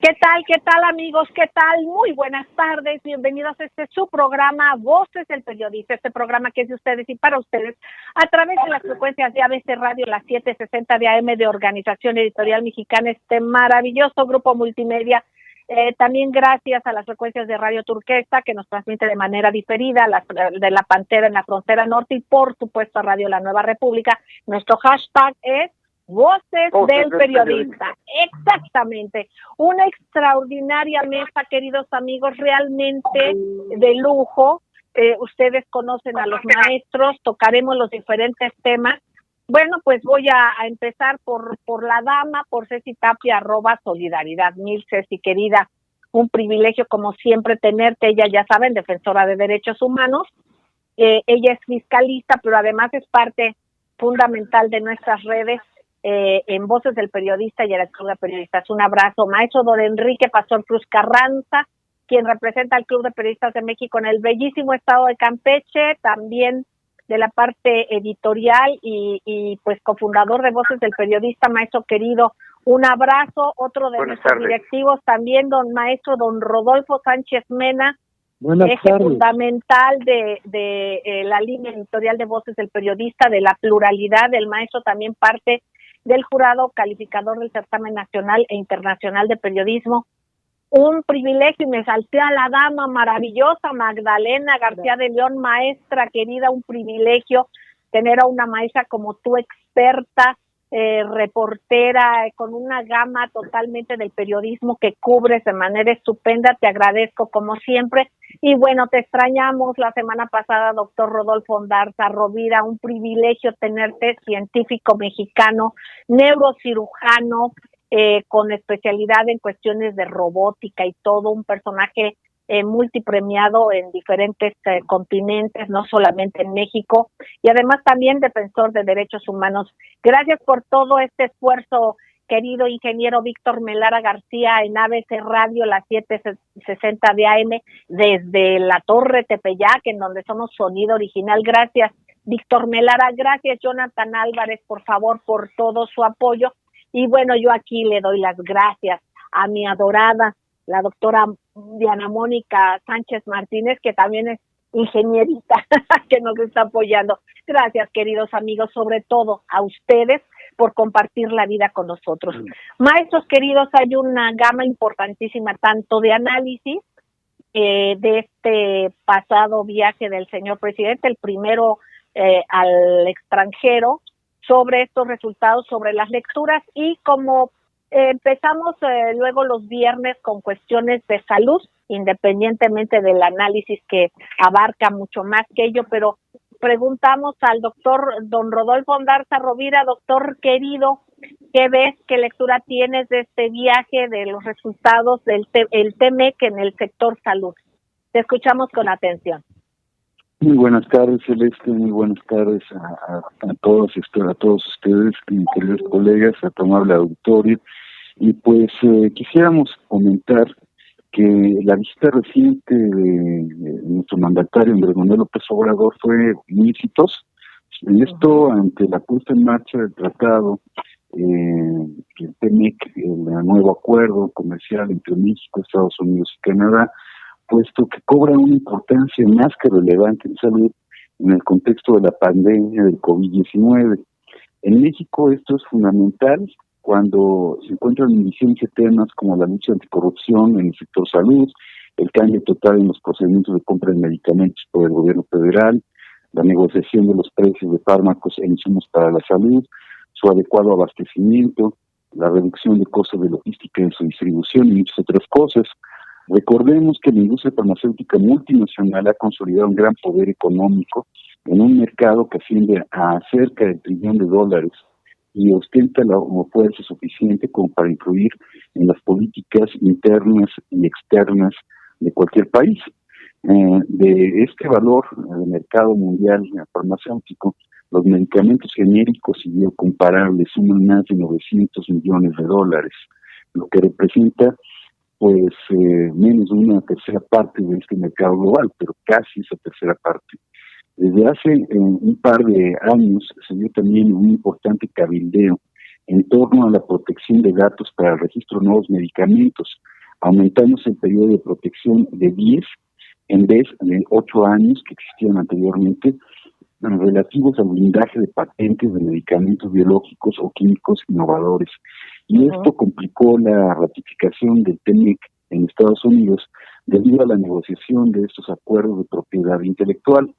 Qué tal amigos? ¿Qué tal? Muy buenas tardes, bienvenidos a su programa Voces del Periodista, este programa que es de ustedes y para ustedes a través de las frecuencias de ABC Radio, las 760 de AM de Organización Editorial Mexicana, este maravilloso grupo multimedia. También gracias a las frecuencias de Radio Turquesa que nos transmite de manera diferida, de La Pantera en la frontera norte y por supuesto a Radio La Nueva República. Nuestro hashtag es Voces del Periodista. Exactamente. Una extraordinaria mesa, queridos amigos, realmente de lujo. Ustedes conocen a los maestros, tocaremos los diferentes temas. Bueno, pues voy a empezar por la dama, por Ceci Tapia, @solidaridad. Mil Ceci, querida, un privilegio como siempre tenerte. Ella, ya saben, defensora de derechos humanos. Ella es fiscalista, pero además es parte fundamental de nuestras redes en Voces del Periodista y en el Club de Periodistas. Un abrazo. Maestro don Enrique Pastor Cruz Carranza, quien representa al Club de Periodistas de México en el bellísimo estado de Campeche, también de la parte editorial y pues cofundador de Voces del Periodista. Maestro querido, un abrazo. Otro de nuestros directivos también, don maestro don Rodolfo Sánchez Mena, eje fundamental de la línea editorial de Voces del Periodista, de la pluralidad. El maestro también parte del jurado calificador del certamen nacional e internacional de periodismo. Un privilegio, y me salté a la dama maravillosa Magdalena García de León, maestra querida, un privilegio tener a una maestra como tú, experta, reportera, con una gama totalmente del periodismo que cubres de manera estupenda. Te agradezco como siempre. Y bueno, te extrañamos la semana pasada, doctor Rodolfo Ondarza Rovira, un privilegio tenerte, científico mexicano, neurocirujano, con especialidad en cuestiones de robótica y todo, un personaje multipremiado en diferentes continentes, no solamente en México, y además también defensor de derechos humanos. Gracias por todo este esfuerzo, querido ingeniero Víctor Melara García, en ABC Radio, las 760 de AM, desde la Torre Tepeyac, en donde somos sonido original. Gracias, Víctor Melara. Gracias, Jonathan Álvarez, por favor, por todo su apoyo. Y bueno, yo aquí le doy las gracias a mi adorada, la doctora Diana Mónica Sánchez Martínez, que también es ingenierita, que nos está apoyando. Gracias, queridos amigos, sobre todo a ustedes por compartir la vida con nosotros. Maestros queridos, hay una gama importantísima tanto de análisis de este pasado viaje del señor presidente, el primero al extranjero, sobre estos resultados, sobre las lecturas, y como empezamos luego los viernes con cuestiones de salud, independientemente del análisis que abarca mucho más que ello, pero preguntamos al doctor don Rodolfo Ondarza Rovira. Doctor querido, ¿qué ves, qué lectura tienes de este viaje, de los resultados del TEMEC en el sector salud? Te escuchamos con atención. Muy buenas tardes, Celeste, muy buenas tardes a todos ustedes, mis queridos colegas, a tu amable auditorio. Y pues quisiéramos comentar que la visita reciente de nuestro mandatario Andrés Manuel López Obrador fue muy exitosa. En esto, ante la puesta en marcha del tratado, el TEMEC, el nuevo acuerdo comercial entre México, Estados Unidos y Canadá, puesto que cobra una importancia más que relevante en salud en el contexto de la pandemia del COVID-19. En México esto es fundamental cuando se encuentran en vigencia temas como la lucha anticorrupción en el sector salud, el cambio total en los procedimientos de compra de medicamentos por el gobierno federal, la negociación de los precios de fármacos e insumos para la salud, su adecuado abastecimiento, la reducción de costos de logística en su distribución y muchas otras cosas. Recordemos que la industria farmacéutica multinacional ha consolidado un gran poder económico en un mercado que asciende a cerca de $1 trillón y ostenta la fuerza suficiente como para influir en las políticas internas y externas de cualquier país. De este valor de mercado mundial farmacéutico, los medicamentos genéricos y biocomparables suman más de $900 millones, lo que representa pues menos de una tercera parte de este mercado global, pero casi esa tercera parte. Desde hace un par de años se dio también un importante cabildeo en torno a la protección de datos para el registro de nuevos medicamentos, aumentándose el periodo de protección de 10 en vez de 8 años que existían anteriormente, relativos al blindaje de patentes de medicamentos biológicos o químicos innovadores. Y esto complicó la ratificación del TEMEC en Estados Unidos debido a la negociación de estos acuerdos de propiedad intelectual.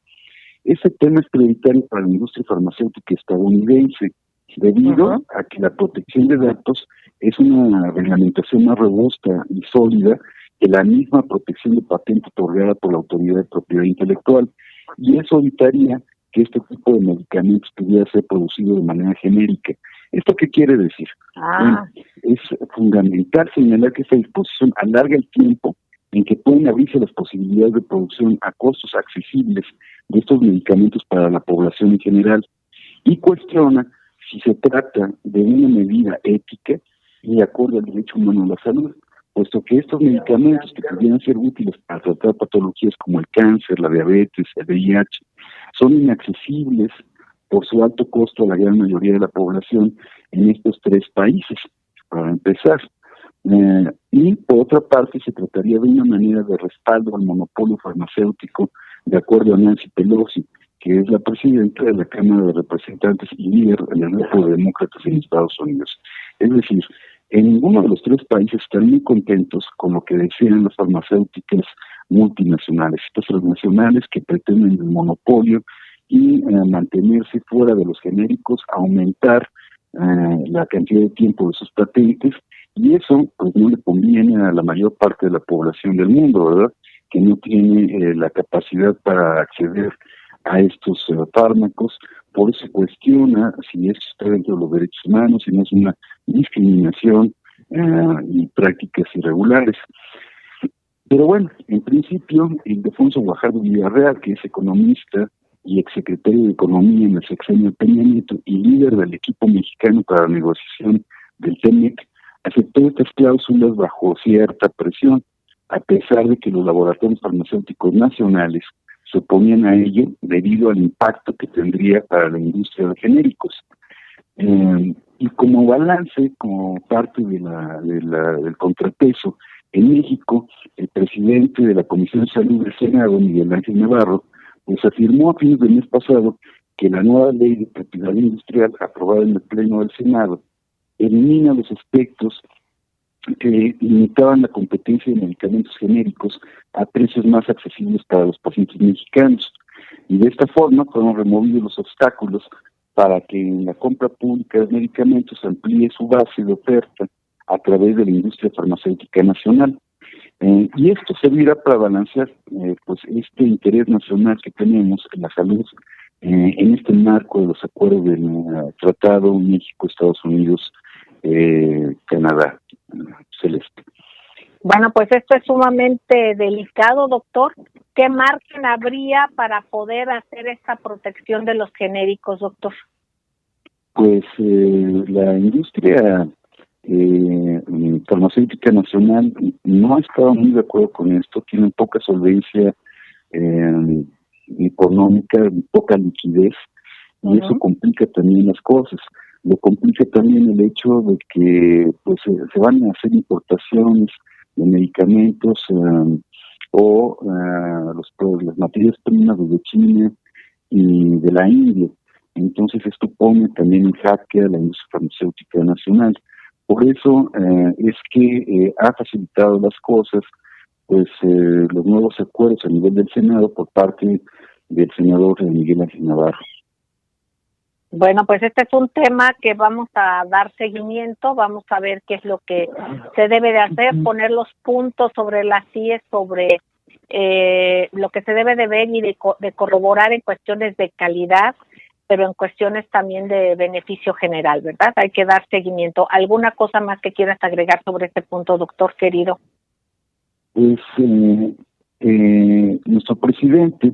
Ese tema es prioritario para la industria farmacéutica estadounidense, debido a que la protección de datos es una reglamentación más robusta y sólida que la misma protección de patente otorgada por la Autoridad de Propiedad Intelectual. Y eso evitaría que este tipo de medicamentos pudiera ser producido de manera genérica. ¿Esto qué quiere decir? Bueno, es fundamental señalar que esta disposición alarga el tiempo en que pueden abrirse las posibilidades de producción a costos accesibles de estos medicamentos para la población en general, y cuestiona si se trata de una medida ética y de acuerdo al derecho humano a la salud, puesto que estos medicamentos que pudieran ser útiles para tratar patologías como el cáncer, la diabetes, el VIH, son inaccesibles por su alto costo a la gran mayoría de la población en estos 3 países, para empezar. Y por otra parte se trataría de una manera de respaldo al monopolio farmacéutico, de acuerdo a Nancy Pelosi, que es la presidenta de la Cámara de Representantes y líder del grupo de demócratas en Estados Unidos. Es decir, en ninguno de los 3 países están muy contentos con lo que desean las farmacéuticas multinacionales, estas transnacionales que pretenden el monopolio y mantenerse fuera de los genéricos, aumentar la cantidad de tiempo de sus patentes, y eso pues no le conviene a la mayor parte de la población del mundo, ¿verdad?, que no tiene la capacidad para acceder a estos fármacos. Por eso se cuestiona si esto está dentro de los derechos humanos, si no es una discriminación y prácticas irregulares. Pero bueno, en principio, Ildefonso Guajardo Villarreal, que es economista y exsecretario de Economía en el sexenio de Peña Nieto y líder del equipo mexicano para la negociación del TEMEC, aceptó estas cláusulas bajo cierta presión, a pesar de que los laboratorios farmacéuticos nacionales se oponían a ello debido al impacto que tendría para la industria de genéricos. Y como balance, como parte del contrapeso, en México, el presidente de la Comisión de Salud del Senado, Miguel Ángel Navarro, pues afirmó a fines del mes pasado que la nueva ley de propiedad industrial aprobada en el Pleno del Senado elimina los aspectos que limitaban la competencia de medicamentos genéricos a precios más accesibles para los pacientes mexicanos. Y de esta forma fueron removidos los obstáculos para que en la compra pública de medicamentos amplíe su base de oferta a través de la industria farmacéutica nacional. Y esto servirá para balancear pues este interés nacional que tenemos en la salud en este marco de los acuerdos del Tratado México-Estados Unidos Canadá. Celeste. Bueno, pues esto es sumamente delicado, doctor. ¿Qué margen habría para poder hacer esta protección de los genéricos, doctor? Pues la industria farmacéutica nacional no ha estado muy de acuerdo con esto, tienen poca solvencia económica, poca liquidez, y eso complica también las cosas. Lo complica también el hecho de que pues se van a hacer importaciones de medicamentos o las materias primas de China y de la India. Entonces esto pone también en jaque a la industria farmacéutica nacional. Por eso es que ha facilitado las cosas pues los nuevos acuerdos a nivel del Senado por parte del senador Miguel Ángel Navarro. Bueno, pues este es un tema que vamos a dar seguimiento, vamos a ver qué es lo que se debe de hacer, poner los puntos sobre las IES, sobre lo que se debe de ver y de corroborar en cuestiones de calidad, pero en cuestiones también de beneficio general, ¿verdad? Hay que dar seguimiento. ¿Alguna cosa más que quieras agregar sobre este punto, doctor querido? Pues nuestro presidente,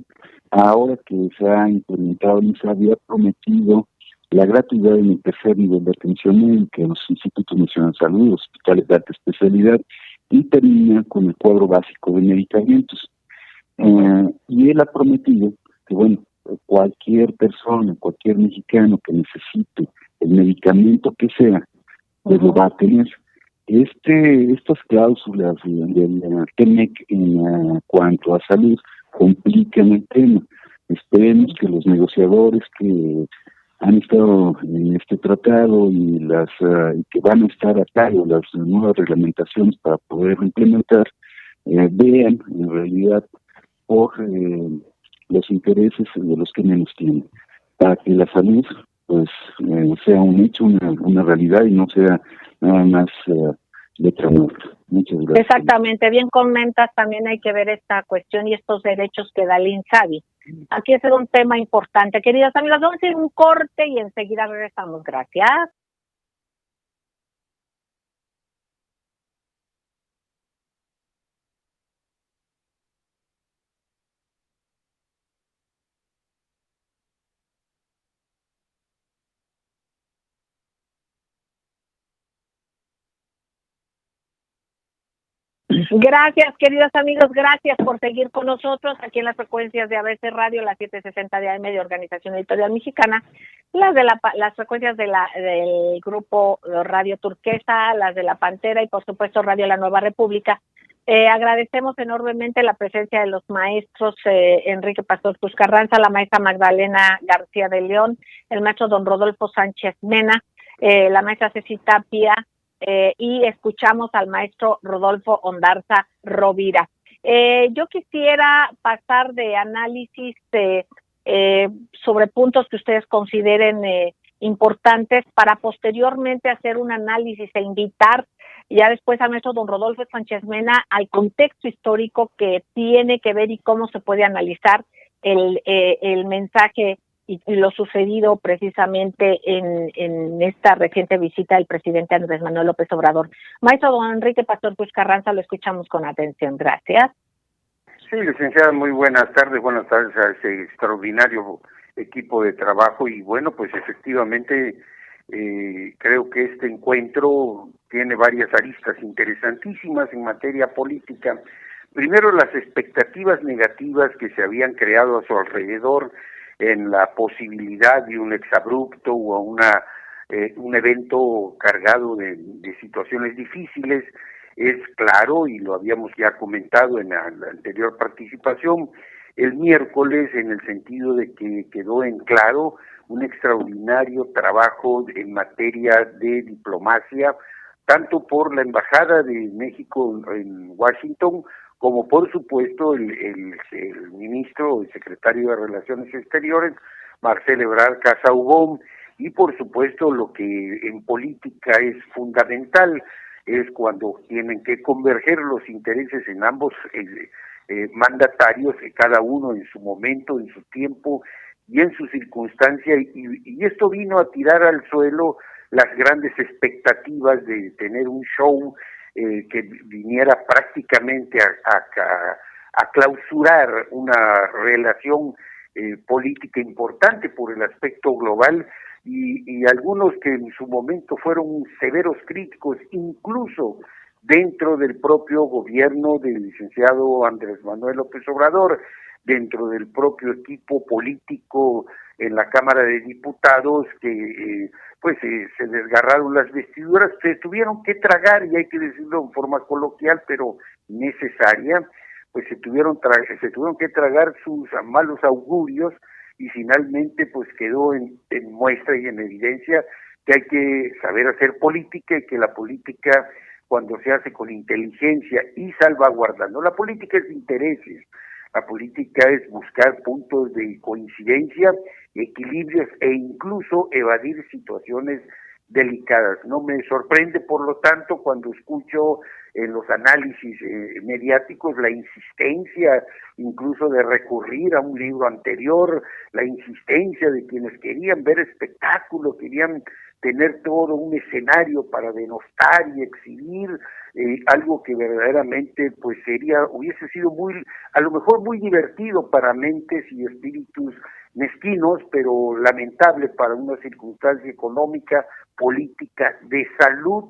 ahora que se ha implementado y se había prometido la gratuidad en el tercer nivel de atención médica en los institutos nacionales de salud, hospitales de alta especialidad, y termina con el cuadro básico de medicamentos. Y él ha prometido que, bueno, cualquier persona, cualquier mexicano que necesite el medicamento que sea, pues lo va a tener. Estas cláusulas del TEMEC en cuanto a salud complican el tema. Esperemos que los negociadores que han estado en este tratado y que van a estar a cargo de las nuevas reglamentaciones para poder implementar, vean en realidad por los intereses de los que menos tienen, para que la salud pues sea un hecho, una realidad y no sea nada más letra muerta. Muchas gracias. Exactamente, bien comentas, también hay que ver esta cuestión y estos derechos que da el INSABI. Aquí es un tema importante. Queridos amigos, vamos a ir a un corte y enseguida regresamos. Gracias. Gracias, queridos amigos, gracias por seguir con nosotros aquí en las frecuencias de ABC Radio, las 760 de AM de Organización Editorial Mexicana, las frecuencias del grupo Radio Turquesa, las de La Pantera y por supuesto Radio La Nueva República. Agradecemos enormemente la presencia de los maestros Enrique Pastor Cruz Carranza, la maestra Magdalena García de León, el maestro don Rodolfo Sánchez Mena, la maestra Ceci Tapia, y escuchamos al maestro Rodolfo Ondarza Rovira. Yo quisiera pasar de análisis sobre puntos que ustedes consideren importantes para posteriormente hacer un análisis e invitar ya después al maestro don Rodolfo Sánchez Mena al contexto histórico que tiene que ver y cómo se puede analizar el mensaje y lo sucedido precisamente en esta reciente visita del presidente Andrés Manuel López Obrador. Maestro don Enrique Pastor Cruz Carranza, lo escuchamos con atención. Gracias. Sí, licenciada, muy buenas tardes a ese extraordinario equipo de trabajo y bueno, pues efectivamente creo que este encuentro tiene varias aristas interesantísimas en materia política. Primero, las expectativas negativas que se habían creado a su alrededor en la posibilidad de un exabrupto o un evento cargado de situaciones difíciles. Es claro, y lo habíamos ya comentado en la anterior participación, el miércoles, en el sentido de que quedó en claro un extraordinario trabajo en materia de diplomacia, tanto por la Embajada de México en Washington, como por supuesto el ministro, el secretario de Relaciones Exteriores, Marcelo Ebrard Casaubon, y por supuesto lo que en política es fundamental, es cuando tienen que converger los intereses en ambos mandatarios, cada uno en su momento, en su tiempo y en su circunstancia, y esto vino a tirar al suelo las grandes expectativas de tener un show que viniera prácticamente a clausurar una relación política importante por el aspecto global, y algunos que en su momento fueron severos críticos, incluso dentro del propio gobierno del licenciado Andrés Manuel López Obrador, dentro del propio equipo político en la Cámara de Diputados, que se desgarraron las vestiduras, se tuvieron que tragar, y hay que decirlo en forma coloquial, pero necesaria, pues se tuvieron que tragar sus malos augurios, y finalmente pues quedó en muestra y en evidencia que hay que saber hacer política, y que la política, cuando se hace con inteligencia y salvaguardando, la política es de intereses, la política es buscar puntos de coincidencia, equilibrios e incluso evadir situaciones delicadas. No me sorprende, por lo tanto, cuando escucho en los análisis mediáticos la insistencia incluso de recurrir a un libro anterior, la insistencia de quienes querían ver espectáculo, querían tener todo un escenario para denostar y exhibir algo que verdaderamente pues hubiese sido a lo mejor muy divertido para mentes y espíritus mezquinos, pero lamentable para una circunstancia económica, política, de salud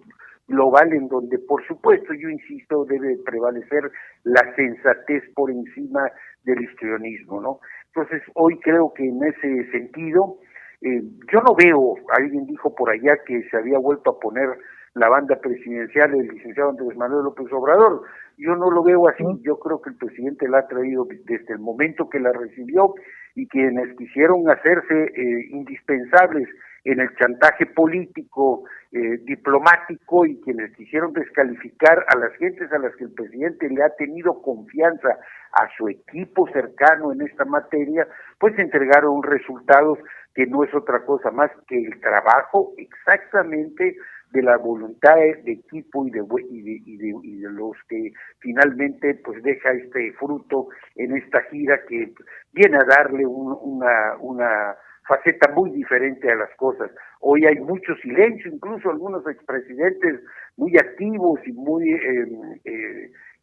global, en donde por supuesto, yo insisto, debe prevalecer la sensatez por encima del histrionismo, ¿no? Entonces hoy creo que en ese sentido yo no veo, alguien dijo por allá que se había vuelto a poner la banda presidencial del licenciado Andrés Manuel López Obrador. Yo no lo veo así, yo creo que el presidente la ha traído desde el momento que la recibió, y quienes quisieron hacerse indispensables en el chantaje político, diplomático, y quienes quisieron descalificar a las gentes a las que el presidente le ha tenido confianza, a su equipo cercano en esta materia, pues entregaron resultados que no es otra cosa más que el trabajo exactamente de la voluntad de equipo y de los que finalmente pues deja este fruto en esta gira, que viene a darle una faceta muy diferente a las cosas. Hoy hay mucho silencio, incluso algunos expresidentes muy activos y muy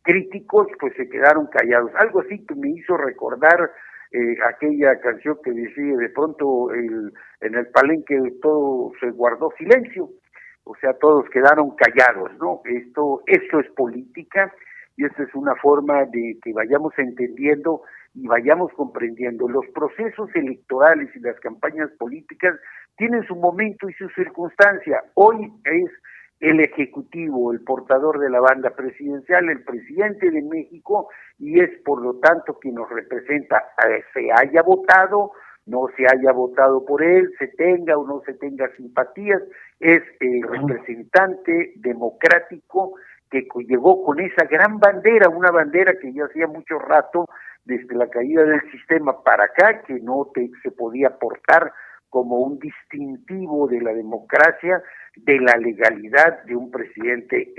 críticos pues se quedaron callados. Algo así que me hizo recordar aquella canción que decía de pronto en el palenque todo se guardó silencio, o sea, todos quedaron callados, ¿no? Esto es política, y esta es una forma de que vayamos entendiendo y vayamos comprendiendo. Los procesos electorales y las campañas políticas tienen su momento y su circunstancia. Hoy es el Ejecutivo, el portador de la banda presidencial, el presidente de México, y es por lo tanto quien nos representa, se haya votado, no se haya votado por él, se tenga o no se tenga simpatías, es el representante democrático que llegó con esa gran bandera, una bandera que ya hacía mucho rato, desde la caída del sistema para acá, que no se podía portar como un distintivo de la democracia, de la legalidad de un presidente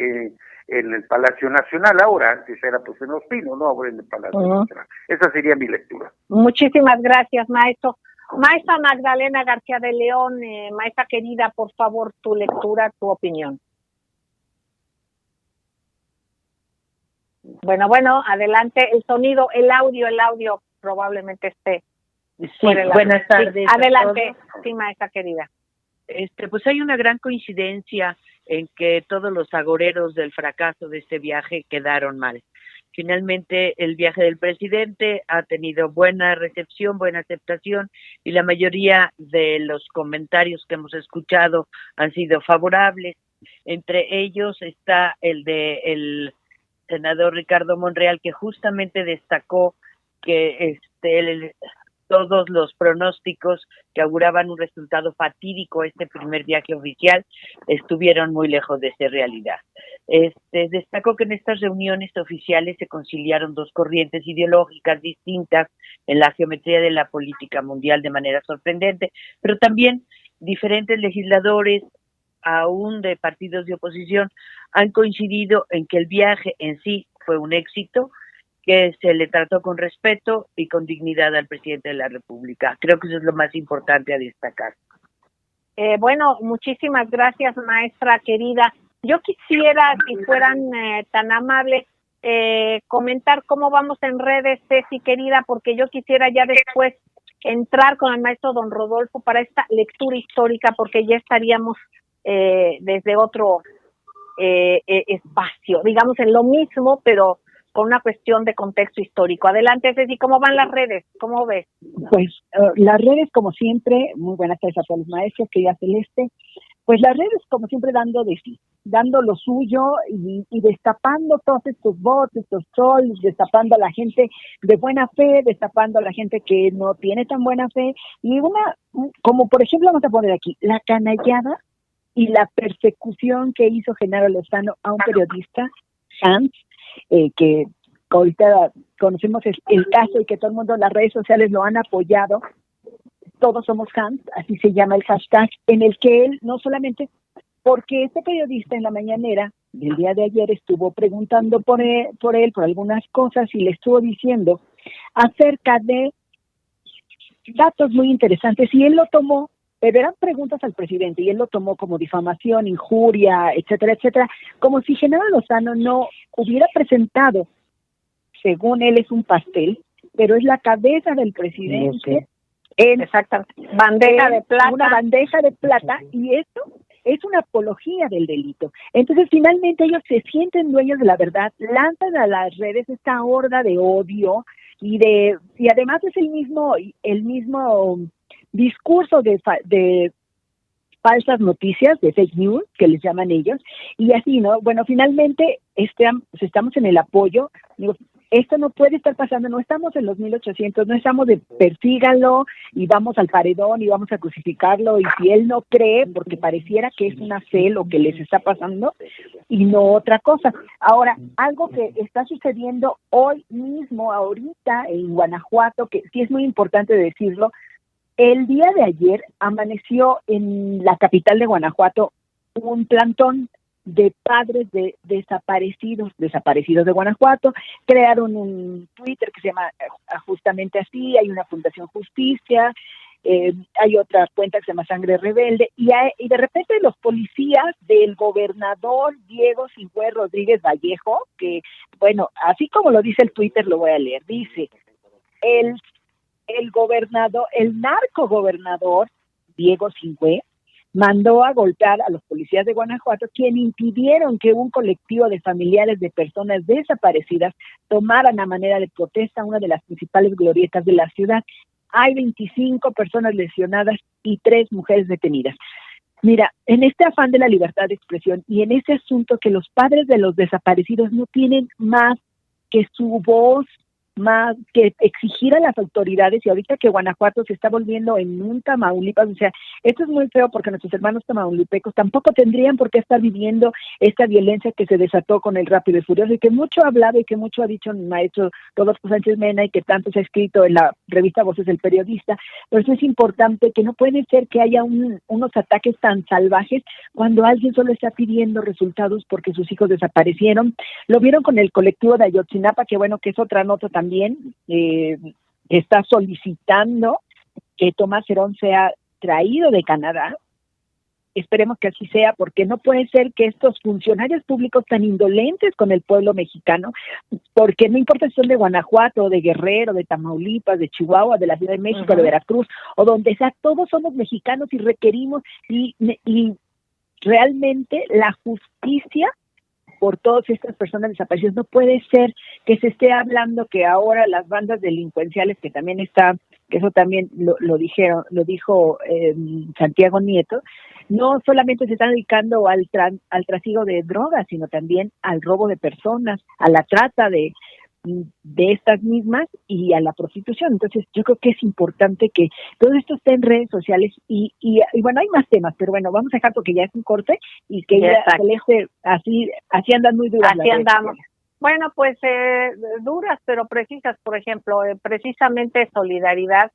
en el Palacio Nacional. Ahora, antes era pues en Los Pinos, no, ahora en el Palacio Nacional. Esa sería mi lectura. Muchísimas gracias, maestro. Maestra Magdalena García de León, maestra querida, por favor, tu lectura, tu opinión. Bueno, adelante, el sonido, el audio probablemente esté. Sí, buenas tardes. Sí, adelante, sí, maestra querida. Pues hay una gran coincidencia en que todos los agoreros del fracaso de este viaje quedaron mal. Finalmente, el viaje del presidente ha tenido buena recepción, buena aceptación, y la mayoría de los comentarios que hemos escuchado han sido favorables. Entre ellos está el del senador Ricardo Monreal, que justamente destacó que todos los pronósticos que auguraban un resultado fatídico este primer viaje oficial estuvieron muy lejos de ser realidad. Destacó que en estas reuniones oficiales se conciliaron dos corrientes ideológicas distintas en la geometría de la política mundial de manera sorprendente, pero también diferentes legisladores, aún de partidos de oposición, han coincidido en que el viaje en sí fue un éxito, que se le trató con respeto y con dignidad al presidente de la República. Creo que eso es lo más importante a destacar. Bueno, muchísimas gracias, maestra querida. Yo quisiera, si fueran tan amables, comentar cómo vamos en redes, Ceci querida, porque yo quisiera ya después entrar con el maestro don Rodolfo para esta lectura histórica, porque ya estaríamos desde otro espacio, digamos en lo mismo, pero con una cuestión de contexto histórico. Adelante, Ceci, ¿cómo van las redes? ¿Cómo ves? Pues las redes, como siempre, muy buenas tardes a todos los maestros, querida Celeste, pues las redes, como siempre, dando de sí, dando lo suyo y destapando todos estos bots, estos trolls, destapando a la gente de buena fe, destapando a la gente que no tiene tan buena fe, y como por ejemplo, vamos a poner aquí, la canallada y la persecución que hizo Genaro Lozano a un periodista, Hans, que ahorita conocemos el caso y que todo el mundo en las redes sociales lo han apoyado. Todos somos Hans, así se llama el hashtag, en el que él no solamente, porque este periodista en la mañanera del día de ayer estuvo preguntando por él por algunas cosas, y le estuvo diciendo acerca de datos muy interesantes, y él lo tomó, eran preguntas al presidente, y él lo tomó como difamación, injuria, etcétera, etcétera, como si Genaro Lozano no hubiera presentado, según él es un pastel, pero es la cabeza del presidente, bandeja de plata. Una bandeja de plata, y esto es una apología del delito. Entonces, finalmente ellos se sienten dueños de la verdad, lanzan a las redes esta horda de odio, y además es el mismo discurso de falsas noticias, de fake news, que les llaman ellos, y así, ¿no? Bueno, finalmente estamos en el apoyo. Digo, esto no puede estar pasando, no estamos en los 1800, no estamos de persíganlo y vamos al paredón y vamos a crucificarlo, y si él no cree, porque pareciera que es una fe lo que les está pasando y no otra cosa. Ahora, algo que está sucediendo hoy mismo, ahorita en Guanajuato, que sí es muy importante decirlo, el día de ayer amaneció en la capital de Guanajuato un plantón de padres de desaparecidos de Guanajuato. Crearon un Twitter que se llama justamente así, hay una Fundación Justicia, hay otra cuenta que se llama Sangre Rebelde, y de repente los policías del gobernador Diego Sinue Rodríguez Vallejo, que, bueno, así como lo dice el Twitter, lo voy a leer, dice, el gobernador, el narcogobernador Diego Sinue mandó a golpear a los policías de Guanajuato, quien impidieron que un colectivo de familiares de personas desaparecidas tomaran a manera de protesta una de las principales glorietas de la ciudad. Hay 25 personas lesionadas y 3 mujeres detenidas. Mira, en este afán de la libertad de expresión y en ese asunto que los padres de los desaparecidos no tienen más que su voz, más que exigir a las autoridades, y ahorita que Guanajuato se está volviendo en un Tamaulipas, o sea, esto es muy feo porque nuestros hermanos tamaulipecos tampoco tendrían por qué estar viviendo esta violencia que se desató con el Rápido y Furioso, y que mucho ha hablado y que mucho ha dicho el maestro Rodolfo Sánchez Mena, y que tanto se ha escrito en la revista Voces del Periodista. Pero eso es importante, que no puede ser que haya unos ataques tan salvajes cuando alguien solo está pidiendo resultados porque sus hijos desaparecieron. Lo vieron con el colectivo de Ayotzinapa, que bueno, que es otra nota también, está solicitando que Tomás Herón sea traído de Canadá. Esperemos que así sea, porque no puede ser que estos funcionarios públicos tan indolentes con el pueblo mexicano, porque no importa si son de Guanajuato, de Guerrero, de Tamaulipas, de Chihuahua, de la Ciudad de México, de Veracruz, o donde sea, todos somos mexicanos y requerimos y realmente la justicia por todas estas personas desaparecidas. No puede ser que se esté hablando que ahora las bandas delincuenciales, que también está, que eso también lo dijo Santiago Nieto, no solamente se están dedicando al trasiego de drogas, sino también al robo de personas, a la trata de estas mismas y a la prostitución. Entonces yo creo que es importante que todo esto esté en redes sociales y bueno, hay más temas, pero bueno, vamos a dejar porque ya es un corte y que ya así andan muy duras. Así andamos. Bueno, pues duras pero precisas. Por ejemplo, precisamente solidaridad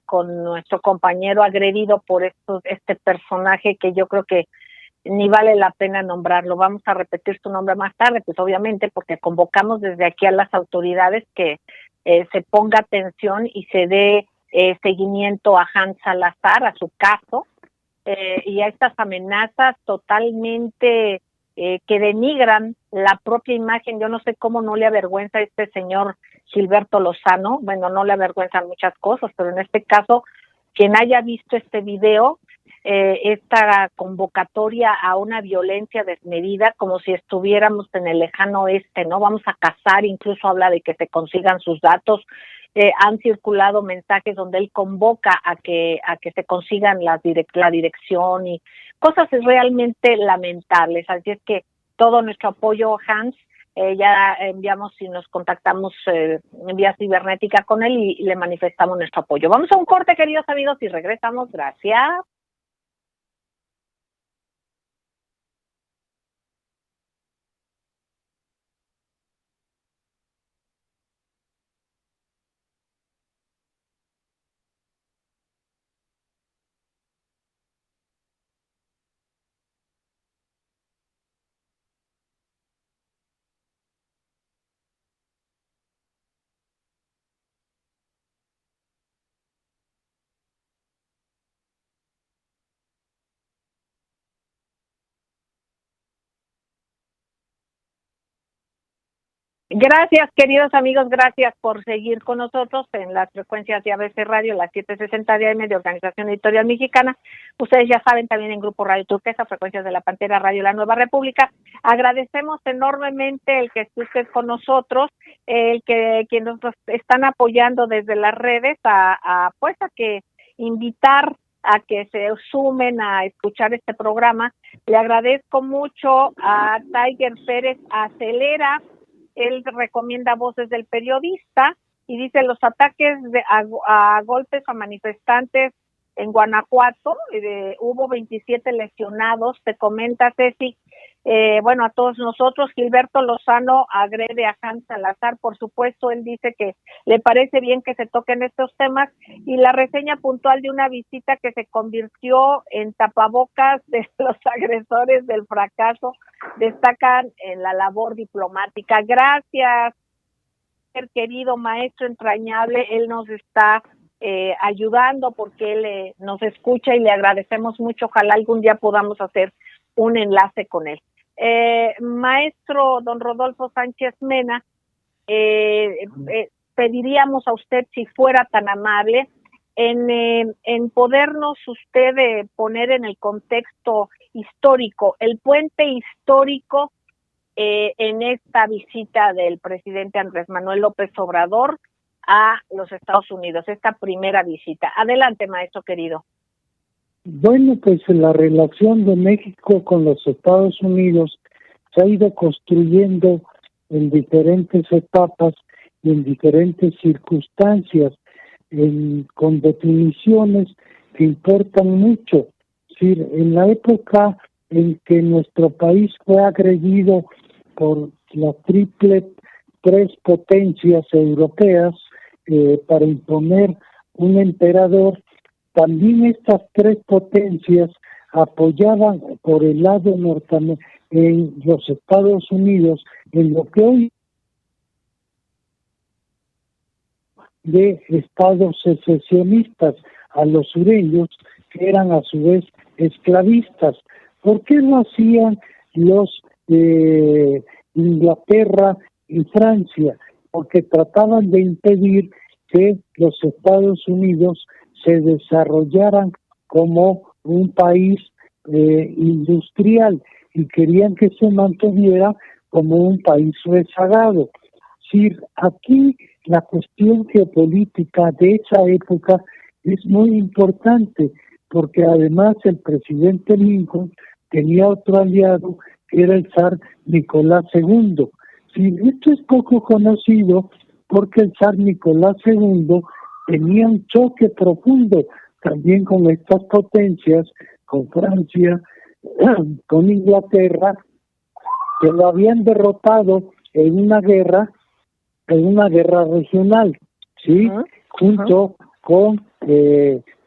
con nuestro compañero agredido por este personaje que yo creo que ni vale la pena nombrarlo. Vamos a repetir su nombre más tarde, pues obviamente porque convocamos desde aquí a las autoridades que se ponga atención y se dé seguimiento a Hans Salazar, a su caso, y a estas amenazas totalmente que denigran la propia imagen. Yo no sé cómo no le avergüenza a este señor Gilberto Lozano. Bueno, no le avergüenzan muchas cosas, pero en este caso, quien haya visto este video, esta convocatoria a una violencia desmedida, como si estuviéramos en el lejano oeste, ¿no? Vamos a cazar, incluso habla de que se consigan sus datos. Han circulado mensajes donde él convoca a que se consigan la dirección y cosas realmente lamentables. Así es que todo nuestro apoyo, Hans. Ya enviamos y nos contactamos en vía cibernética con él y le manifestamos nuestro apoyo. Vamos a un corte, queridos amigos, y regresamos. Gracias. Gracias, queridos amigos, gracias por seguir con nosotros en las frecuencias de ABC Radio, las 760 de AM de Organización Editorial Mexicana. Ustedes ya saben, también en Grupo Radio Turquesa, frecuencias de la Pantera Radio La Nueva República. Agradecemos enormemente el que esté usted con nosotros, quienes nos están apoyando desde las redes, pues a que invitar a que se sumen a escuchar este programa. Le agradezco mucho a Tiger Pérez Acelera. Él recomienda Voces del Periodista y dice: los ataques a golpes a manifestantes en Guanajuato, hubo 27 lesionados. Te comenta Ceci, bueno, a todos nosotros. Gilberto Lozano agrede a Hans Salazar, por supuesto. Él dice que le parece bien que se toquen estos temas, y la reseña puntual de una visita que se convirtió en tapabocas de los agresores del fracaso destacan en la labor diplomática. Gracias, querido maestro entrañable. Él nos está ayudando porque él nos escucha y le agradecemos mucho. Ojalá algún día podamos hacer un enlace con él. Maestro don Rodolfo Sánchez Mena, pediríamos a usted, si fuera tan amable, en podernos usted poner en el contexto histórico, el puente histórico en esta visita del presidente Andrés Manuel López Obrador a los Estados Unidos, esta primera visita. Adelante, maestro querido. Bueno, pues la relación de México con los Estados Unidos se ha ido construyendo en diferentes etapas y en diferentes circunstancias, con definiciones que importan mucho. Es decir, en la época en que nuestro país fue agredido por las tres potencias europeas para imponer un emperador, también estas tres potencias apoyaban por el lado norteamericano en los Estados Unidos en lo que hoy de estados secesionistas a los sureños, que eran a su vez esclavistas. ¿Por qué lo hacían los Inglaterra y Francia? Porque trataban de impedir que los Estados Unidos se desarrollaran como un país industrial, y querían que se mantuviera como un país rezagado. Sí, aquí la cuestión geopolítica de esa época es muy importante, porque además el presidente Lincoln tenía otro aliado que era el zar Nicolás II. Sí, esto es poco conocido porque el zar Nicolás II tenía un choque profundo también con estas potencias, con Francia, con Inglaterra, que lo habían derrotado en una guerra regional, ¿sí? Junto con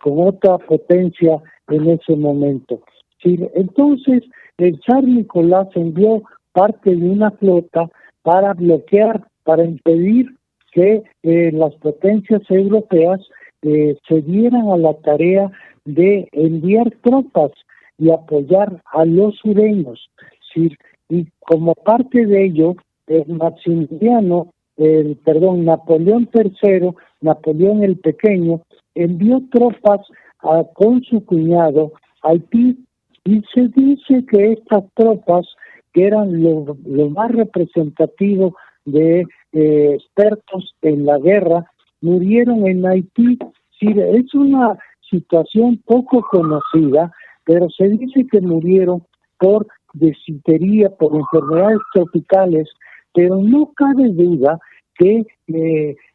otra potencia en ese momento. ¿Sí? Entonces, el zar Nicolás envió parte de una flota para bloquear, para impedir que las potencias europeas se dieran a la tarea de enviar tropas y apoyar a los sureños. ¿Sí? Y como parte de ello, Napoleón III, Napoleón el Pequeño, envió tropas con su cuñado a Haití, y se dice que estas tropas, que eran lo más representativo de expertos en la guerra, murieron en Haití. Sí, es una situación poco conocida, pero se dice que murieron por disentería, por enfermedades tropicales, pero no cabe duda que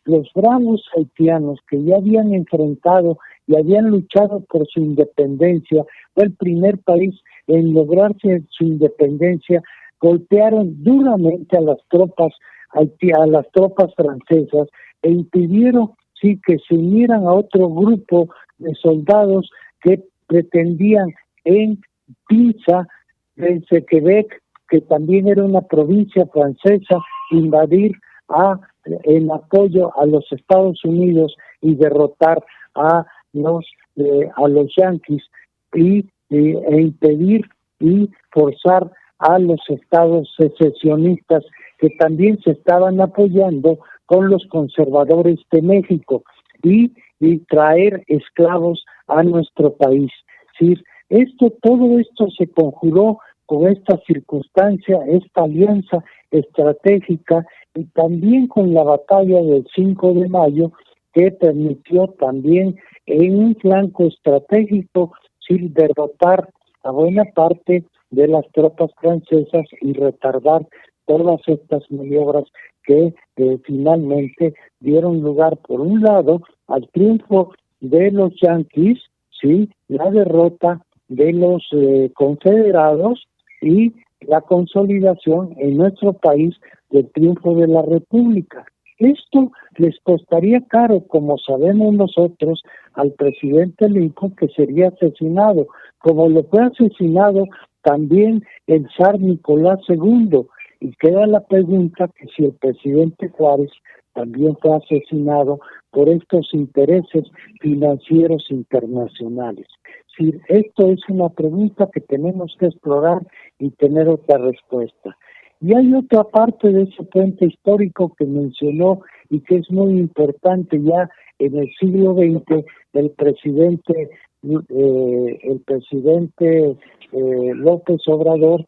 los bravos haitianos, que ya habían enfrentado y habían luchado por su independencia, fue el primer país en lograrse su independencia, golpearon duramente a las tropas francesas e impidieron que se unieran a otro grupo de soldados que pretendían en Pinza, desde Quebec, que también era una provincia francesa, invadir en apoyo a los Estados Unidos y derrotar a los yanquis e impedir y forzar a los estados secesionistas, que también se estaban apoyando con los conservadores de México, y traer esclavos a nuestro país. ¿Sí? Todo esto se conjuró con esta circunstancia, esta alianza estratégica, y también con la batalla del 5 de mayo, que permitió también en un flanco estratégico sin derrotar a buena parte de las tropas francesas y retardar todas estas maniobras que finalmente dieron lugar, por un lado, al triunfo de los yanquis, sí, la derrota de los confederados y la consolidación en nuestro país del triunfo de la República. Esto les costaría caro, como sabemos nosotros, al presidente Lincoln, que sería asesinado, como lo fue asesinado también el zar Nicolás II. Y queda la pregunta que si el presidente Juárez también fue asesinado por estos intereses financieros internacionales. Si esto es una pregunta que tenemos que explorar y tener otra respuesta. Y hay otra parte de ese puente histórico que mencionó y que es muy importante ya en el siglo XX, el presidente López Obrador,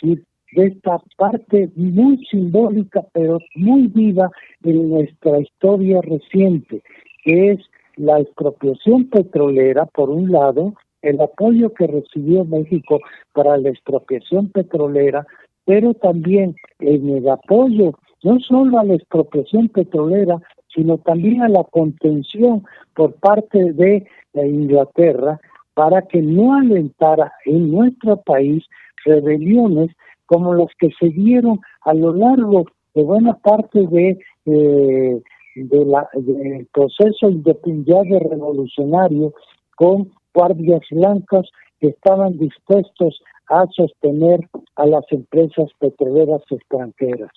sí, de esta parte muy simbólica pero muy viva en nuestra historia reciente, que es la expropiación petrolera, por un lado, el apoyo que recibió México para la expropiación petrolera, pero también en el apoyo no solo a la expropiación petrolera, sino también a la contención por parte de Inglaterra para que no alentara en nuestro país rebeliones como las que se dieron a lo largo de buena parte del proceso independiente revolucionario, con guardias blancas que estaban dispuestos a sostener a las empresas petroleras extranjeras.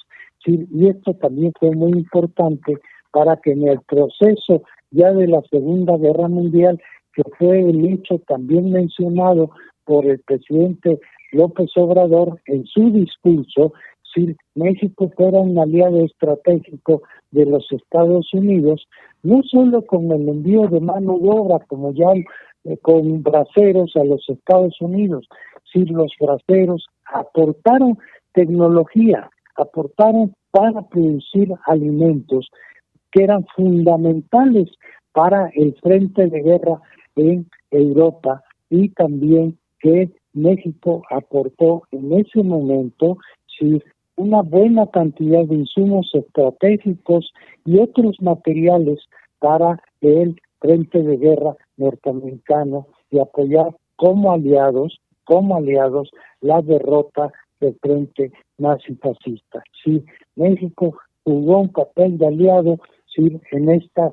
Sí, y esto también fue muy importante para que en el proceso ya de la Segunda Guerra Mundial, que fue el hecho también mencionado por el presidente López Obrador en su discurso, si México fuera un aliado estratégico de los Estados Unidos, no solo con el envío de mano de obra, como ya con braceros a los Estados Unidos, si los braceros aportaron tecnología, aportaron para producir alimentos que eran fundamentales para el frente de guerra en Europa, y también que México aportó en ese momento sí, una buena cantidad de insumos estratégicos y otros materiales para el frente de guerra norteamericano y apoyar como aliados la derrota del frente nazi-fascista. Sí, México jugó un papel de aliado sí, en esta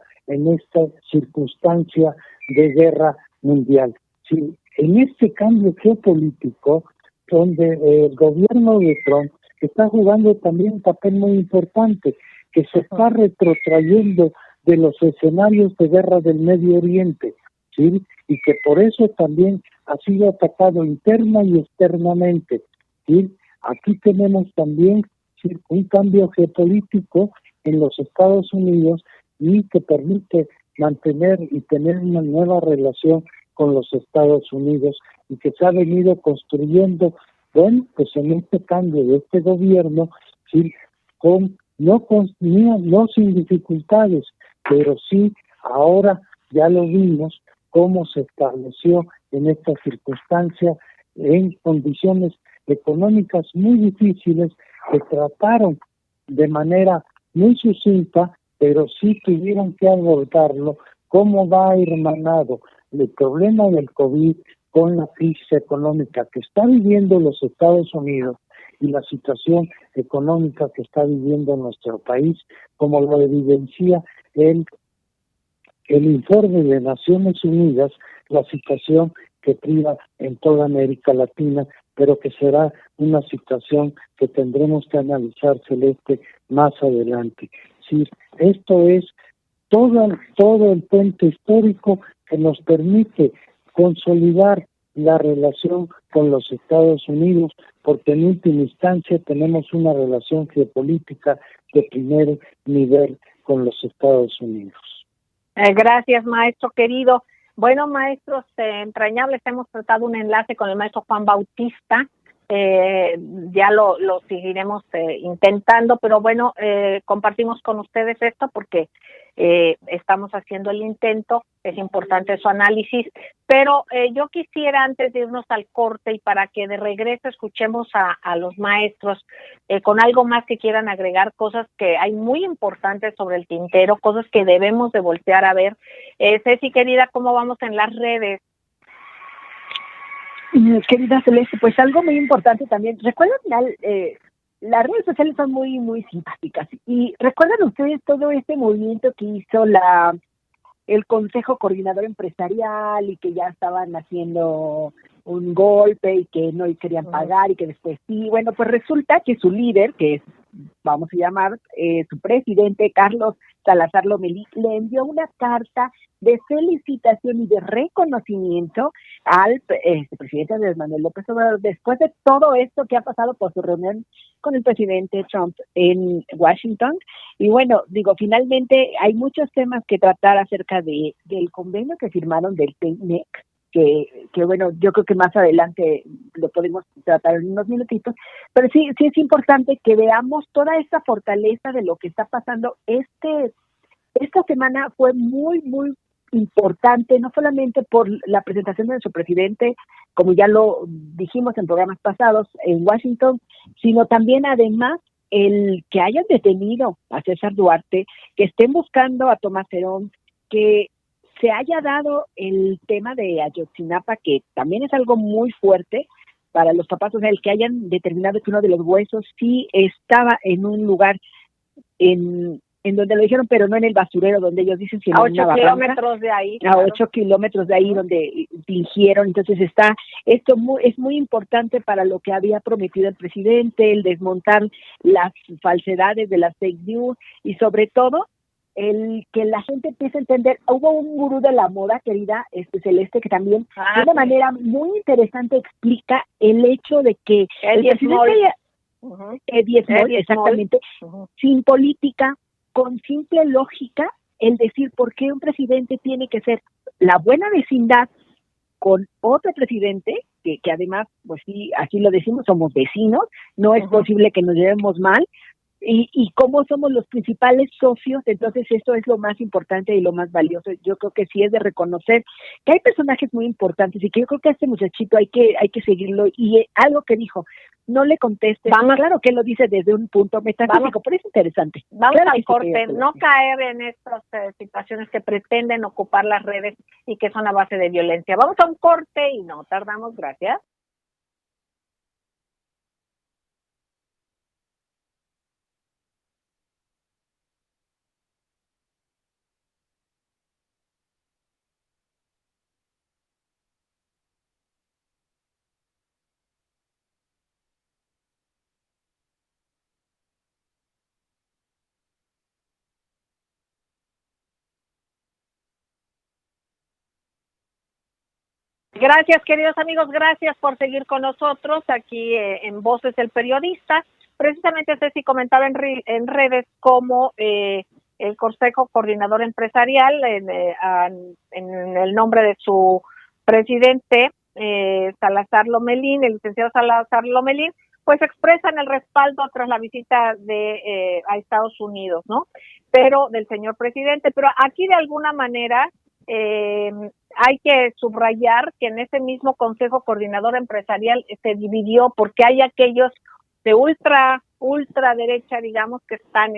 circunstancia de guerra mundial. Sí, en este cambio geopolítico, donde el gobierno de Trump está jugando también un papel muy importante, que se está retrotrayendo de los escenarios de guerra del Medio Oriente, ¿sí? Y que por eso también ha sido atacado interna y externamente, ¿sí? Aquí tenemos también ¿sí? un cambio geopolítico en los Estados Unidos y que permite mantener y tener una nueva relación con los Estados Unidos y que se ha venido construyendo, bueno, pues en este cambio de este gobierno, ¿sí? No sin dificultades, pero sí ahora ya lo vimos cómo se estableció en esta circunstancia en condiciones económicas muy difíciles que trataron de manera muy sucinta, pero sí tuvieron que abordarlo, cómo va hermanado el problema del COVID con la crisis económica que está viviendo los Estados Unidos y la situación económica que está viviendo nuestro país, como lo evidencia el informe de Naciones Unidas, la situación que priva en toda América Latina, pero que será una situación que tendremos que analizar, Celeste, más adelante. Sí, esto es todo el puente histórico que nos permite consolidar la relación con los Estados Unidos, porque en última instancia tenemos una relación geopolítica de primer nivel con los Estados Unidos. Gracias, maestro querido. Bueno, maestros entrañables, hemos tratado un enlace con el maestro Juan Bautista, ya lo seguiremos intentando, pero bueno, compartimos con ustedes esto porque estamos haciendo el intento, es importante su análisis, pero yo quisiera, antes de irnos al corte y para que de regreso escuchemos a los maestros con algo más que quieran agregar, cosas que hay muy importantes sobre el tintero, cosas que debemos de voltear a ver. Ceci, querida, ¿cómo vamos en las redes? Querida Celeste, pues algo muy importante también. Recuerden, las redes sociales son muy, muy simpáticas. Y recuerdan ustedes todo este movimiento que hizo el Consejo Coordinador Empresarial y que ya estaban haciendo un golpe y que no querían pagar y que después sí. Bueno, pues resulta que su líder, que es, vamos a llamar, su presidente, Carlos Salazar Lomelí, le envió una carta de felicitación y de reconocimiento al presidente Andrés Manuel López Obrador después de todo esto que ha pasado por su reunión con el presidente Trump en Washington. Y bueno, digo, finalmente hay muchos temas que tratar acerca del convenio que firmaron del TEMEC, que bueno, yo creo que más adelante lo podemos tratar en unos minutitos, pero sí es importante que veamos toda esta fortaleza de lo que está pasando. Esta semana fue muy, muy importante, no solamente por la presentación de nuestro presidente, como ya lo dijimos en programas pasados en Washington, sino también además el que hayan detenido a César Duarte, que estén buscando a Tomás Herón, que se haya dado el tema de Ayotzinapa, que también es algo muy fuerte para los papás, o sea, el que hayan determinado que uno de los huesos sí estaba en un lugar en donde lo dijeron, pero no en el basurero donde ellos dicen, sino a en una 8 kilómetros de ahí. A 8 kilómetros de ahí donde fingieron. Entonces esto es muy importante para lo que había prometido el presidente, el desmontar las falsedades de las fake news y sobre todo el que la gente empiece a entender. Hubo un gurú de la moda, querida Celeste, que también de una manera muy interesante explica el hecho de que el presidente Eddie Small, exactamente, sin política, con simple lógica, el decir por qué un presidente tiene que ser la buena vecindad con otro presidente, que además, pues sí, así lo decimos, somos vecinos, no es posible que nos llevemos mal, y cómo somos los principales socios. Entonces esto es lo más importante y lo más valioso. Yo creo que sí es de reconocer que hay personajes muy importantes y que yo creo que a este muchachito hay que seguirlo. Y algo que dijo, no le contestes. Claro que lo dice desde un punto metafísico, pero es interesante. Vamos al corte, no caer en estas situaciones que pretenden ocupar las redes y que son a base de violencia. Vamos a un corte y no tardamos, gracias. Gracias, queridos amigos, gracias por seguir con nosotros aquí en Voces del Periodista. Precisamente Ceci comentaba en redes cómo el Consejo Coordinador Empresarial, en el nombre de su presidente, Salazar Lomelín, el licenciado Salazar Lomelín, pues expresan el respaldo tras la visita a Estados Unidos, ¿no? Pero del señor presidente, pero aquí de alguna manera hay que subrayar que en ese mismo Consejo Coordinador Empresarial se dividió porque hay aquellos de ultraderecha, digamos, que están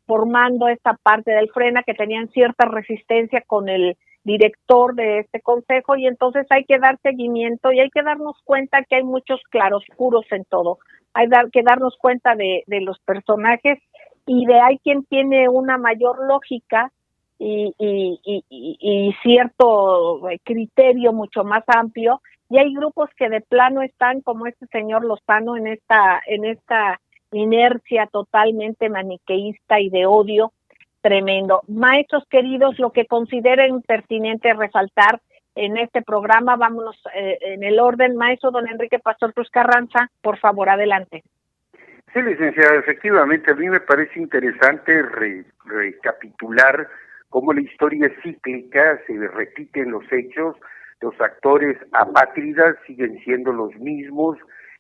formando esta parte del Frena, que tenían cierta resistencia con el director de este consejo, y entonces hay que dar seguimiento y hay que darnos cuenta que hay muchos claroscuros en todo. Hay que darnos cuenta de los personajes y hay quien tiene una mayor lógica y cierto criterio mucho más amplio, y hay grupos que de plano están como este señor Lozano en esta inercia totalmente maniqueísta y de odio tremendo. Maestros queridos, lo que consideren pertinente resaltar en este programa, vámonos en el orden. Maestro don Enrique Pastor Cruz Carranza, por favor, adelante. Sí, licenciada, efectivamente, a mí me parece interesante recapitular cómo la historia es cíclica, se repiten los hechos, los actores apátridas siguen siendo los mismos,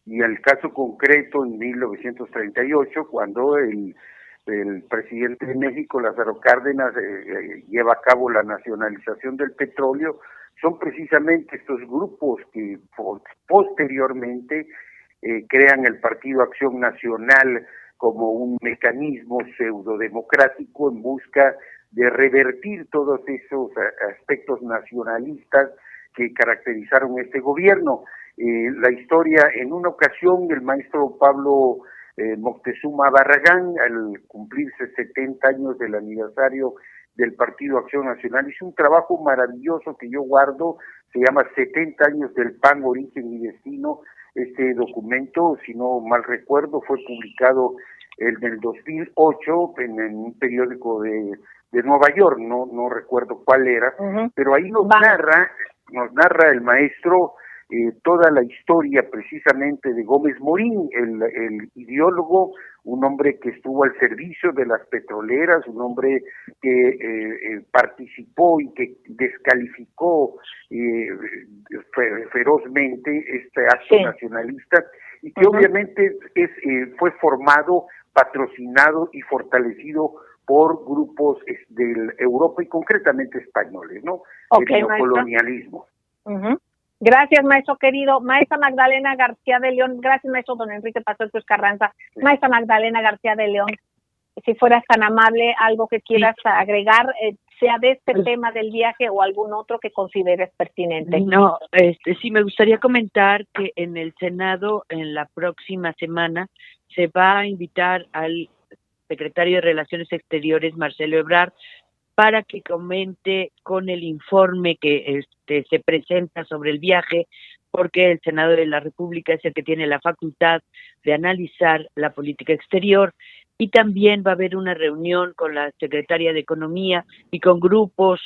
y el caso concreto en 1938, cuando el presidente de México, Lázaro Cárdenas, lleva a cabo la nacionalización del petróleo, son precisamente estos grupos que posteriormente crean el Partido Acción Nacional como un mecanismo pseudodemocrático en busca de revertir todos esos aspectos nacionalistas que caracterizaron este gobierno. La historia, en una ocasión, el maestro Pablo Moctezuma Barragán, al cumplirse 70 años del aniversario del Partido Acción Nacional, hizo un trabajo maravilloso que yo guardo, se llama 70 años del PAN, Origen y Destino. Este documento, si no mal recuerdo, fue publicado en el 2008 en un periódico de Nueva York, no recuerdo cuál era, pero ahí nos narra el maestro toda la historia precisamente de Gómez Morín, el ideólogo, un hombre que estuvo al servicio de las petroleras, un hombre que participó y que descalificó ferozmente este acto nacionalista, y que obviamente fue formado, patrocinado y fortalecido por grupos de Europa y concretamente españoles, ¿no? El neocolonialismo. Gracias, maestro querido. Maestra Magdalena García de León. Gracias, maestro don Enrique Pazos Carranza. Maestra Magdalena García de León, si fueras tan amable, algo que quieras agregar, sea de este tema del viaje o algún otro que consideres pertinente. No, sí, me gustaría comentar que en el Senado, en la próxima semana, se va a invitar al secretario de Relaciones Exteriores, Marcelo Ebrard, para que comente con el informe que se presenta sobre el viaje, porque el Senado de la República es el que tiene la facultad de analizar la política exterior, y también va a haber una reunión con la secretaria de Economía y con grupos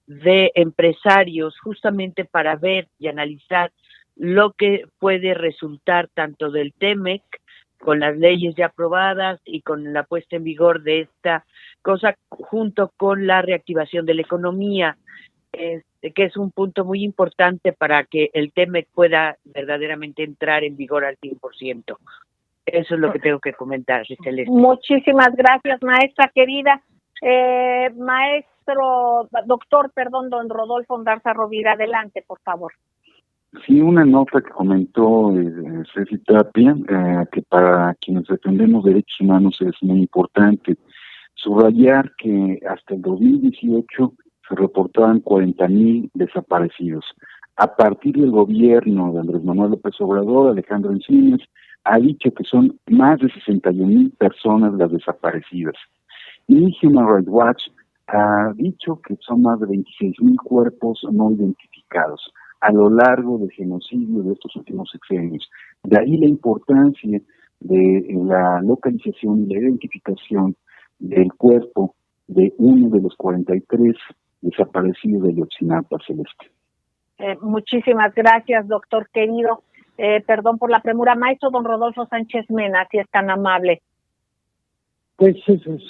de empresarios, justamente para ver y analizar lo que puede resultar tanto del TEMEC, con las leyes ya aprobadas y con la puesta en vigor de esta cosa, junto con la reactivación de la economía, que es un punto muy importante para que el TEMEC pueda verdaderamente entrar en vigor al 100%. Eso es lo que tengo que comentar, Celeste. Muchísimas gracias, maestra querida. Doctor, don Rodolfo Ondarza Rovira, adelante, por favor. Sí, una nota que comentó Ceci Tapia, que para quienes defendemos derechos humanos es muy importante subrayar que hasta el 2018 se reportaban 40,000 desaparecidos. A partir del gobierno de Andrés Manuel López Obrador, Alejandro Encinas ha dicho que son más de 61,000 personas las desaparecidas. Y Human Rights Watch ha dicho que son más de 26,000 cuerpos no identificados a lo largo del genocidio de estos últimos sexenios. De ahí la importancia de la localización y la identificación del cuerpo de uno de los 43 desaparecidos de Ayotzinapa, Celeste. Muchísimas gracias, doctor querido. Perdón por la premura. Maestro don Rodolfo Sánchez Mena, si es tan amable. Pues,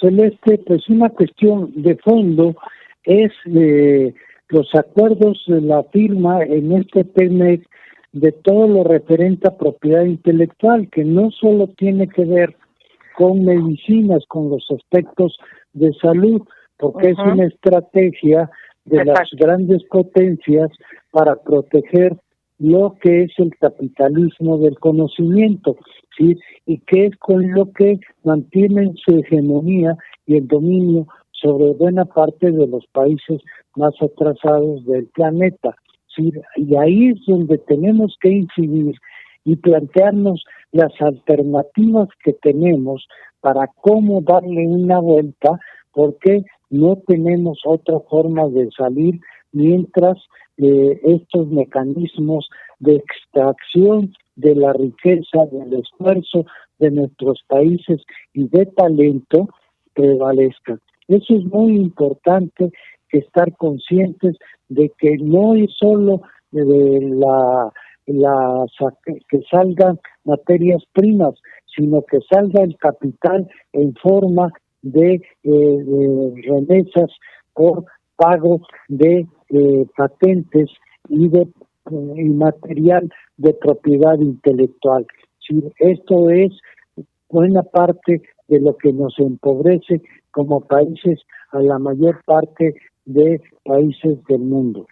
Celeste, pues una cuestión de fondo es los acuerdos de la firma en este TEMEC de todo lo referente a propiedad intelectual, que no solo tiene que ver con medicinas, con los aspectos de salud, porque es una estrategia de las grandes potencias para proteger lo que es el capitalismo del conocimiento, ¿sí? Y que es con lo que mantienen su hegemonía y el dominio sobre buena parte de los países más atrasados del planeta, ¿sí? Y ahí es donde tenemos que incidir y plantearnos las alternativas que tenemos para cómo darle una vuelta, porque no tenemos otra forma de salir mientras estos mecanismos de extracción de la riqueza, del esfuerzo de nuestros países y de talento prevalezcan. Eso es muy importante, que estar conscientes de que no es solo que salgan materias primas, sino que salga el capital en forma de remesas por pago de patentes y de material de propiedad intelectual. Si esto es buena parte de lo que nos empobrece como países a la mayor parte de países del mundo.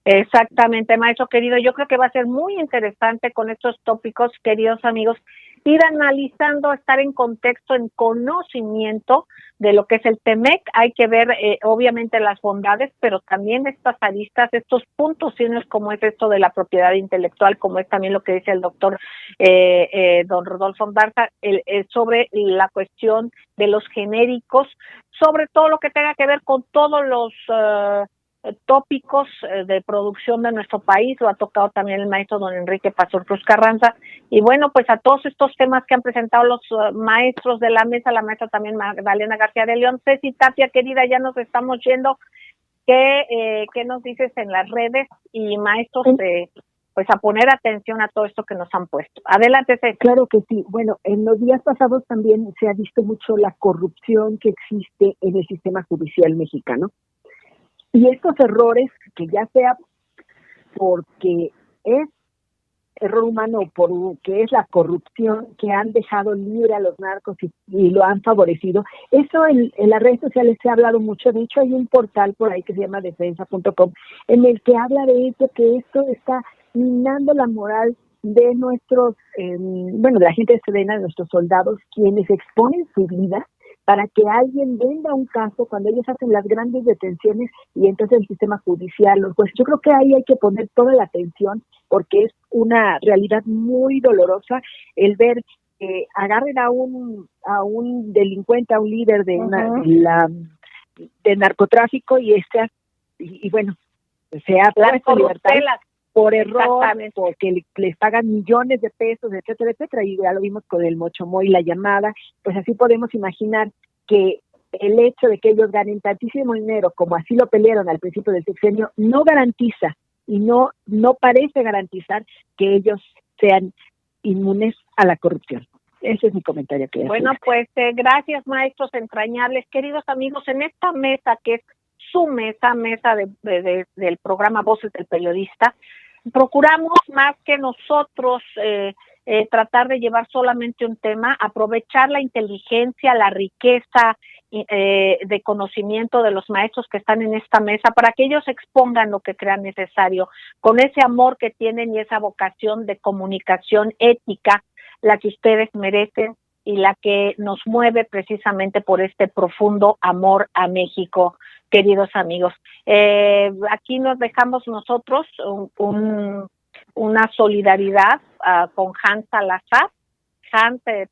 Exactamente, maestro querido. Yo creo que va a ser muy interesante con estos tópicos, queridos amigos, ir analizando, estar en contexto, en conocimiento de lo que es el TEMEC. Hay que ver, obviamente, las bondades, pero también estas aristas, estos puntos finos, como es esto de la propiedad intelectual, como es también lo que dice el doctor don Rodolfo Barza, sobre la cuestión de los genéricos, sobre todo lo que tenga que ver con todos los tópicos de producción de nuestro país. Lo ha tocado también el maestro don Enrique Pastor Cruz Carranza, y bueno, pues a todos estos temas que han presentado los maestros de la mesa, la maestra también Magdalena García de León. Ceci Tapia, querida, ya nos estamos yendo. ¿Qué nos dices en las redes? Y maestros, pues a poner atención a todo esto que nos han puesto. Adelante, Ceci. Claro que sí. Bueno, en los días pasados también se ha visto mucho la corrupción que existe en el sistema judicial mexicano. Y estos errores, que ya sea porque es error humano o porque es la corrupción que han dejado libre a los narcos y lo han favorecido, eso en las redes sociales se ha hablado mucho. De hecho, hay un portal por ahí que se llama defensa.com en el que habla de eso, que esto está minando la moral de nuestros, de la gente de Sedena, de nuestros soldados, quienes exponen su vida para que alguien venda un caso cuando ellos hacen las grandes detenciones y entonces el sistema judicial, los jueces. Yo creo que ahí hay que poner toda la atención porque es una realidad muy dolorosa el ver que agarren a un delincuente, a un líder de de narcotráfico y bueno, sea puesto en libertad por error, porque les pagan millones de pesos, etcétera, etcétera, y ya lo vimos con el Mochomoy, la llamada. Pues así podemos imaginar que el hecho de que ellos ganen tantísimo dinero, como así lo pelearon al principio del sexenio, no garantiza y no parece garantizar que ellos sean inmunes a la corrupción. Ese es mi comentario. Bueno, pues gracias, maestros entrañables. Queridos amigos, en esta mesa que es su mesa del programa Voces del Periodista, procuramos más que nosotros tratar de llevar solamente un tema, aprovechar la inteligencia, la riqueza de conocimiento de los maestros que están en esta mesa para que ellos expongan lo que crean necesario, con ese amor que tienen y esa vocación de comunicación ética, la que ustedes merecen y la que nos mueve precisamente por este profundo amor a México, queridos amigos. Aquí nos dejamos nosotros una solidaridad con Hans Salazar.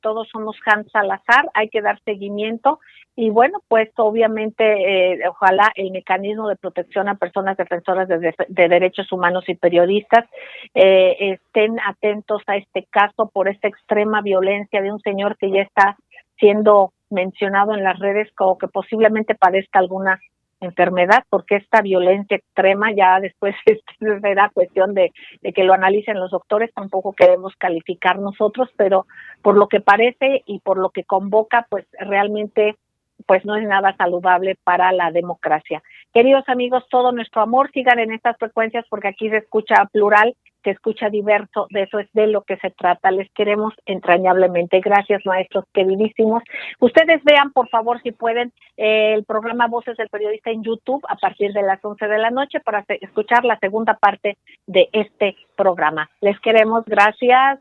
Todos somos Hans Salazar, hay que dar seguimiento y bueno, pues obviamente ojalá el mecanismo de protección a personas defensoras de derechos humanos y periodistas estén atentos a este caso por esta extrema violencia de un señor que ya está siendo mencionado en las redes como que posiblemente padezca alguna enfermedad, porque esta violencia extrema ya después será cuestión de que lo analicen los doctores. Tampoco queremos calificar nosotros, pero por lo que parece y por lo que convoca, pues realmente pues no es nada saludable para la democracia. Queridos amigos, todo nuestro amor, sigan en estas frecuencias porque aquí se escucha plural, se escucha diverso, de eso es de lo que se trata. Les queremos entrañablemente. Gracias, maestros queridísimos. Ustedes vean, por favor, si pueden, el programa Voces del Periodista en YouTube a partir de las 11 de la noche para escuchar la segunda parte de este programa. Les queremos. Gracias.